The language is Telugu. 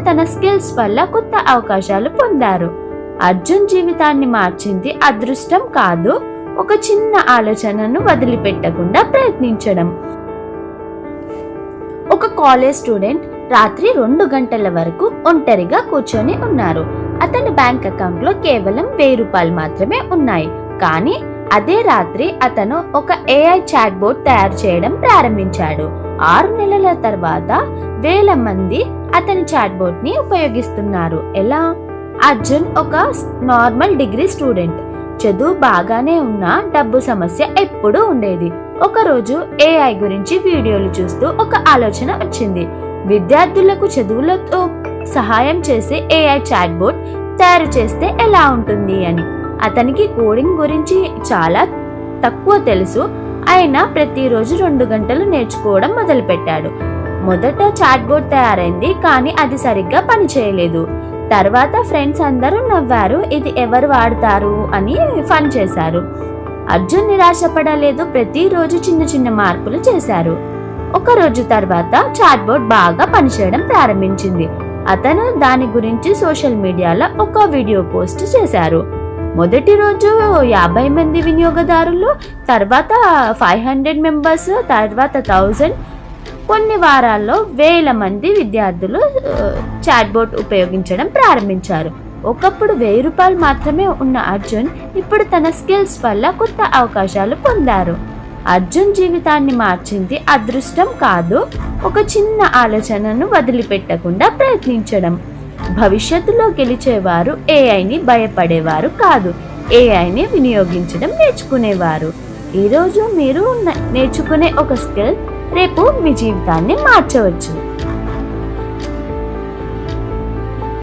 తన స్కిల్స్ వల్ల కొత్త అవకాశాలు పొందారు. అర్జున్ జీవితాన్ని మార్చింది అదృష్టం కాదు, ఒక చిన్న ఆలోచనను వదిలిపెట్టకుండా ప్రయత్నించడం. ఒక కాలేజ్ స్టూడెంట్ రాత్రి 2 గంటల వరకు ఒంటరిగా కూర్చొని ఉన్నారు. అతని బ్యాంక్ అకౌంట్ లో కేవలం 1000 రూపాయలు మాత్రమే ఉన్నాయి. కానీ అదే రాత్రి అతను ఒక AI చాట్ బోట్ తయారు చేయడం ప్రారంభించాడు. 6 నెలల తర్వాత 1000 మంది అతని చాట్ బోట్ ని ఉపయోగిస్తున్నారు. ఎలా? అర్జున్ ఒక నార్మల్ డిగ్రీ స్టూడెంట్. చదువు బాగానే ఉన్నా డబ్బు సమస్య ఎప్పుడూ ఉండేది. ఒకరోజు AI గురించి వీడియోలు చూస్తూ ఒక ఆలోచన వచ్చింది. విద్యార్థులకు చదువులతో సహాయం చేసే AI చాట్ బోట్ తయారు చేస్తే ఎలా ఉంటుంది అని. అతనికి కోడింగ్ గురించి చాలా తక్కువ తెలుసు. అయినా ప్రతిరోజు 2 గంటలు నేర్చుకోవడం మొదలుపెట్టాడు. మొదట చాట్ బోట్ తయారైంది, కానీ అది సరిగ్గా పనిచేయలేదు. తర్వాత ఫ్రెండ్స్ అందరూ నవ్వారు. ఇది ఎవరు వాడతారు అని ఫన్ చేశారు. అర్జున్ నిరాశపడలేదు. ప్రతిరోజు చిన్న చిన్న మార్పులు చేశారు. ఒక రోజు తర్వాత చాట్ బోట్ బాగా పనిచేయడం ప్రారంభించింది. అతను దాని గురించి సోషల్ మీడియాలో ఒక వీడియో పోస్ట్ చేశారు. మొదటి రోజు 50 మంది వినియోగదారులు, తర్వాత 500 మెంబర్స్, తర్వాత 1000. కొన్ని వారాల్లో 1000 మంది విద్యార్థులు చాట్ బోట్ ఉపయోగించడం ప్రారంభించారు. ఒకప్పుడు 1000 రూపాయలు మాత్రమే ఉన్న అర్జున్ ఇప్పుడు తన స్కిల్స్ వల్ల కొత్త అవకాశాలు పొందారు. అర్జున్ జీవితాన్ని మార్చింది అదృష్టం కాదు, ఒక చిన్న ఆలోచనను వదిలిపెట్టకుండా ప్రయత్నించడం. భవిష్యత్తులో గెలిచేవారు AIని భయపడేవారు కాదు, AIని వినియోగించడం నేర్చుకునేవారు. ఈరోజు మీరు నేర్చుకునే ఒక స్కిల్ రేపు మీ జీవితాన్ని మార్చవచ్చు.